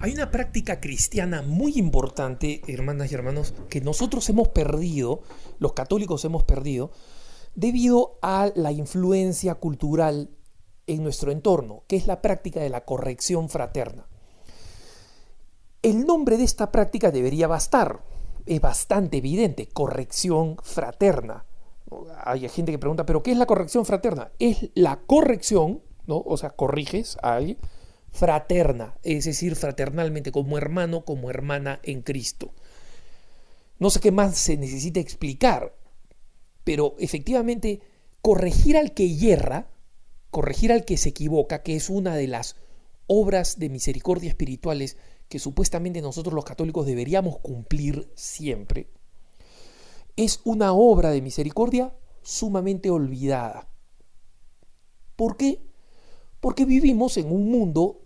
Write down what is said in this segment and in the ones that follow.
Hay una práctica cristiana muy importante, hermanas y hermanos, que nosotros hemos perdido, los católicos hemos perdido, debido a la influencia cultural en nuestro entorno, que es la práctica de la corrección fraterna. El nombre de esta práctica debería bastar, es bastante evidente, corrección fraterna. Hay gente que pregunta, ¿pero qué es la corrección fraterna? Es la corrección, ¿no? O sea, corriges a alguien, fraterna, es decir, fraternalmente, como hermano, como hermana en Cristo. No sé qué más se necesita explicar, pero efectivamente corregir al que yerra, corregir al que se equivoca, que es una de las obras de misericordia espirituales que supuestamente nosotros los católicos deberíamos cumplir siempre, es una obra de misericordia sumamente olvidada. ¿Por qué? Porque vivimos en un mundo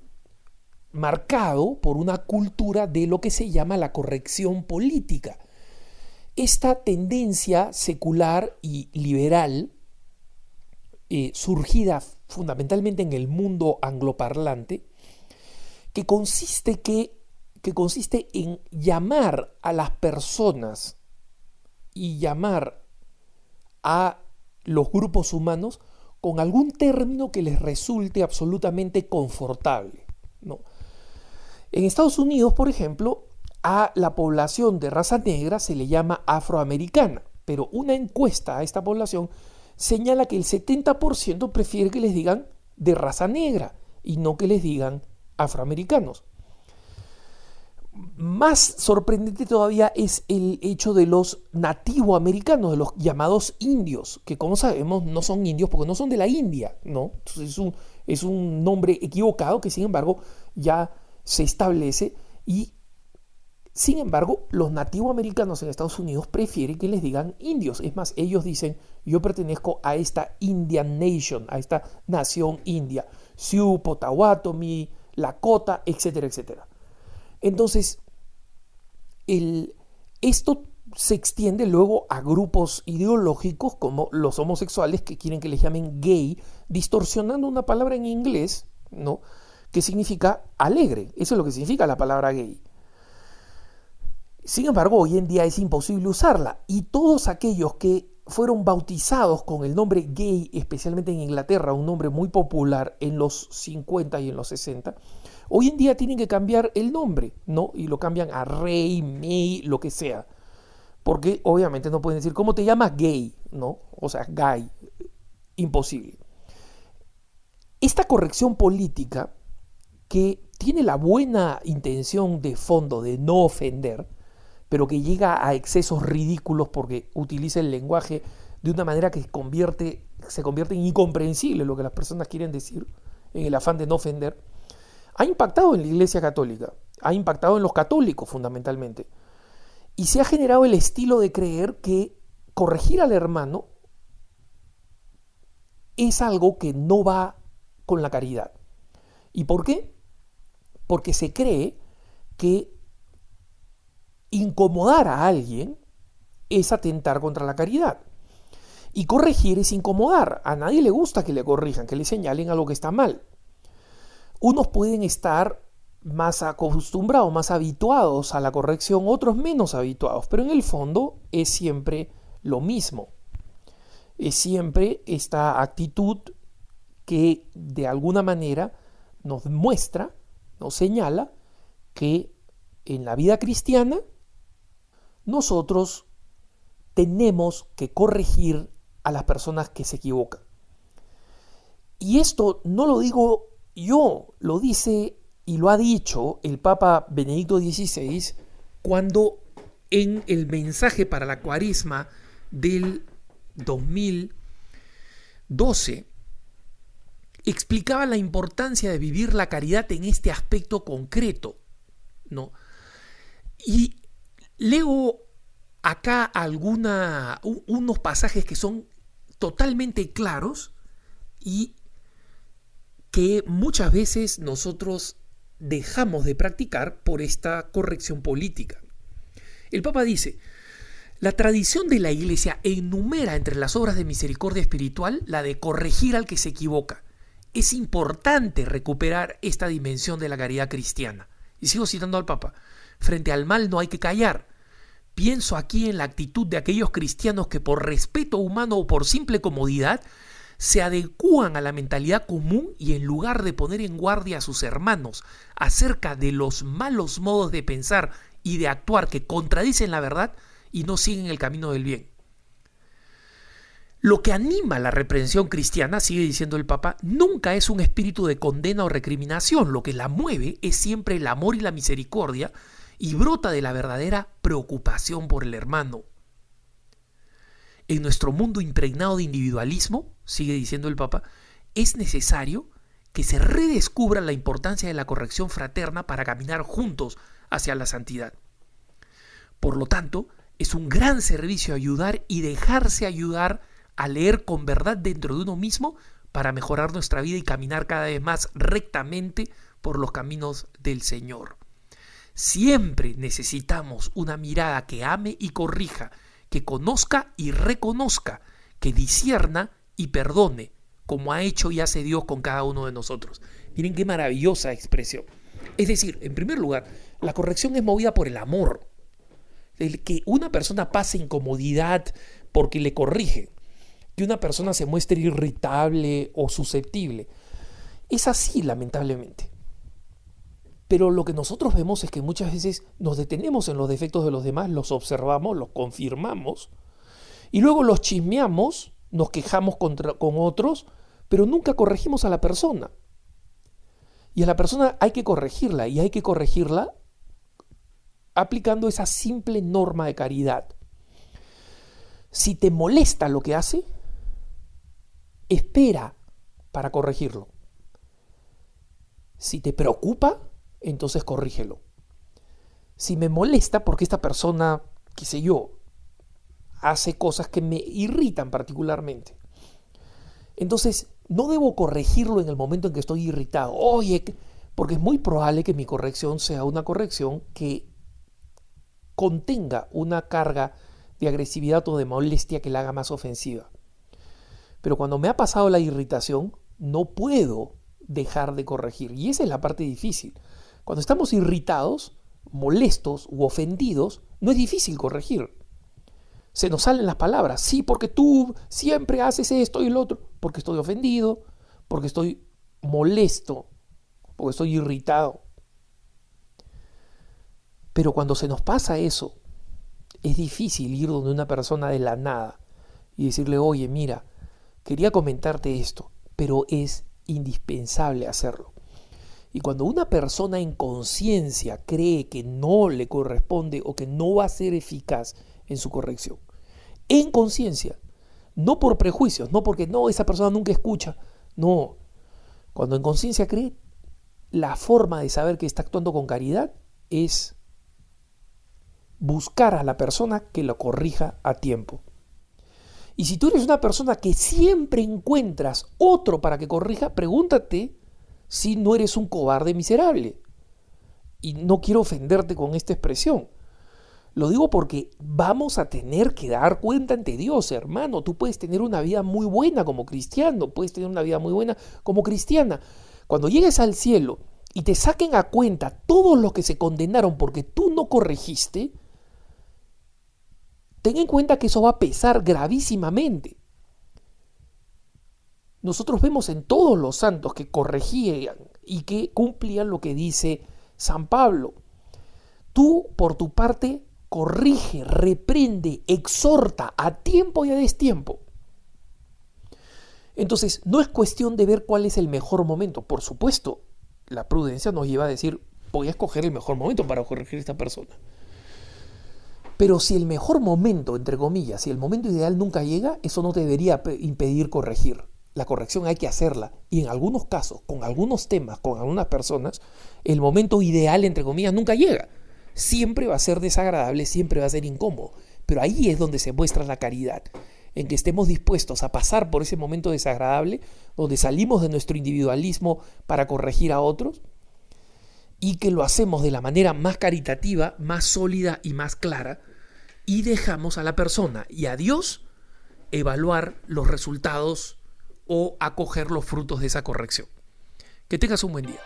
marcado por una cultura de lo que se llama la corrección política. Esta tendencia secular y liberal, surgida fundamentalmente en el mundo angloparlante, que consiste en llamar a las personas y llamar a los grupos humanos con algún término que les resulte absolutamente confortable, ¿no? En Estados Unidos, por ejemplo, a la población de raza negra se le llama afroamericana, pero una encuesta a esta población señala que el 70% prefiere que les digan de raza negra y no que les digan afroamericanos. Más sorprendente todavía es el hecho de los nativoamericanos, de los llamados indios, que como sabemos no son indios porque no son de la India, ¿no? Entonces es un nombre equivocado que sin embargo ya se establece y sin embargo los nativoamericanos en Estados Unidos prefieren que les digan indios. Es más, ellos dicen, yo pertenezco a esta Indian Nation, a esta nación india, Sioux, Potawatomi, Lakota, etcétera, etcétera. Entonces, esto se extiende luego a grupos ideológicos como los homosexuales que quieren que les llamen gay, distorsionando una palabra en inglés, ¿no?, que significa alegre. Eso es lo que significa la palabra gay. Sin embargo, hoy en día es imposible usarla y todos aquellos que fueron bautizados con el nombre gay, especialmente en Inglaterra, un nombre muy popular en los 50 y en los 60, hoy en día tienen que cambiar el nombre, ¿no? Y lo cambian a Rey, May, lo que sea. Porque obviamente no pueden decir, ¿cómo te llamas? Gay, ¿no? O sea, gay. Imposible. Esta corrección política, que tiene la buena intención de fondo de no ofender, pero que llega a excesos ridículos porque utiliza el lenguaje de una manera que se convierte en incomprensible lo que las personas quieren decir, en el afán de no ofender, ha impactado en la Iglesia Católica, ha impactado en los católicos fundamentalmente, y se ha generado el estilo de creer que corregir al hermano es algo que no va con la caridad. ¿Y por qué? Porque se cree que incomodar a alguien es atentar contra la caridad. Y corregir es incomodar. A nadie le gusta que le corrijan, que le señalen algo que está mal. Unos pueden estar más acostumbrados, más habituados a la corrección, otros menos habituados, pero en el fondo es siempre lo mismo. Es siempre esta actitud que de alguna manera nos muestra, nos señala que en la vida cristiana nosotros tenemos que corregir a las personas que se equivocan. Y esto no lo digo yo, lo dice y lo ha dicho el Papa Benedicto XVI cuando en el mensaje para la Cuaresma del 2012 explicaba la importancia de vivir la caridad en este aspecto concreto, ¿no? Y leo acá unos pasajes que son totalmente claros y que muchas veces nosotros dejamos de practicar por esta corrección política. El Papa dice, la tradición de la Iglesia enumera entre las obras de misericordia espiritual la de corregir al que se equivoca. Es importante recuperar esta dimensión de la caridad cristiana. Y sigo citando al Papa. Frente al mal no hay que callar. Pienso aquí en la actitud de aquellos cristianos que por respeto humano o por simple comodidad se adecúan a la mentalidad común y en lugar de poner en guardia a sus hermanos acerca de los malos modos de pensar y de actuar que contradicen la verdad y no siguen el camino del bien. Lo que anima la reprensión cristiana, sigue diciendo el Papa, nunca es un espíritu de condena o recriminación. Lo que la mueve es siempre el amor y la misericordia y brota de la verdadera preocupación por el hermano. En nuestro mundo impregnado de individualismo, sigue diciendo el Papa, es necesario que se redescubra la importancia de la corrección fraterna para caminar juntos hacia la santidad. Por lo tanto, es un gran servicio ayudar y dejarse ayudar a leer con verdad dentro de uno mismo para mejorar nuestra vida y caminar cada vez más rectamente por los caminos del Señor. Siempre necesitamos una mirada que ame y corrija, que conozca y reconozca, que discierna y perdone, como ha hecho y hace Dios con cada uno de nosotros. Miren qué maravillosa expresión. Es decir, en primer lugar, la corrección es movida por el amor. El que una persona pase incomodidad porque le corrige, que una persona se muestre irritable o susceptible. Es así, lamentablemente. Pero lo que nosotros vemos es que muchas veces nos detenemos en los defectos de los demás, los observamos, los confirmamos, y luego los chismeamos, nos quejamos con otros, pero nunca corregimos a la persona. Y a la persona hay que corregirla, y hay que corregirla aplicando esa simple norma de caridad. Si te molesta lo que hace, espera para corregirlo. Si te preocupa, entonces corrígelo. Si me molesta porque esta persona, qué sé yo, hace cosas que me irritan particularmente, entonces no debo corregirlo en el momento en que estoy irritado. Oye, porque es muy probable que mi corrección sea una corrección que contenga una carga de agresividad o de molestia que la haga más ofensiva. Pero cuando me ha pasado la irritación, no puedo dejar de corregir. Y esa es la parte difícil. Cuando estamos irritados, molestos u ofendidos, no es difícil corregir. Se nos salen las palabras. Sí, porque tú siempre haces esto y lo otro. Porque estoy ofendido, porque estoy molesto, porque estoy irritado. Pero cuando se nos pasa eso, es difícil ir donde una persona de la nada y decirle, oye, mira, quería comentarte esto, pero es indispensable hacerlo. Y cuando una persona en conciencia cree que no le corresponde o que no va a ser eficaz en su corrección, en conciencia, no por prejuicios, no porque no, esa persona nunca escucha, no, cuando en conciencia cree, la forma de saber que está actuando con caridad es buscar a la persona que lo corrija a tiempo. Y si tú eres una persona que siempre encuentras otro para que corrija, pregúntate si no eres un cobarde miserable. Y no quiero ofenderte con esta expresión. Lo digo porque vamos a tener que dar cuenta ante Dios, hermano. Tú puedes tener una vida muy buena como cristiano, puedes tener una vida muy buena como cristiana. Cuando llegues al cielo y te saquen a cuenta todos los que se condenaron porque tú no corregiste, ten en cuenta que eso va a pesar gravísimamente. Nosotros vemos en todos los santos que corregían y que cumplían lo que dice San Pablo. Tú, por tu parte, corrige, reprende, exhorta a tiempo y a destiempo. Entonces, no es cuestión de ver cuál es el mejor momento. Por supuesto, la prudencia nos lleva a decir, voy a escoger el mejor momento para corregir a esta persona. Pero si el mejor momento, entre comillas, si el momento ideal nunca llega, eso no te debería impedir corregir. La corrección hay que hacerla. Y en algunos casos, con algunos temas, con algunas personas, el momento ideal, entre comillas, nunca llega. Siempre va a ser desagradable, siempre va a ser incómodo. Pero ahí es donde se muestra la caridad. En que estemos dispuestos a pasar por ese momento desagradable, donde salimos de nuestro individualismo para corregir a otros, y que lo hacemos de la manera más caritativa, más sólida y más clara, y dejamos a la persona y a Dios evaluar los resultados o acoger los frutos de esa corrección. Que tengas un buen día.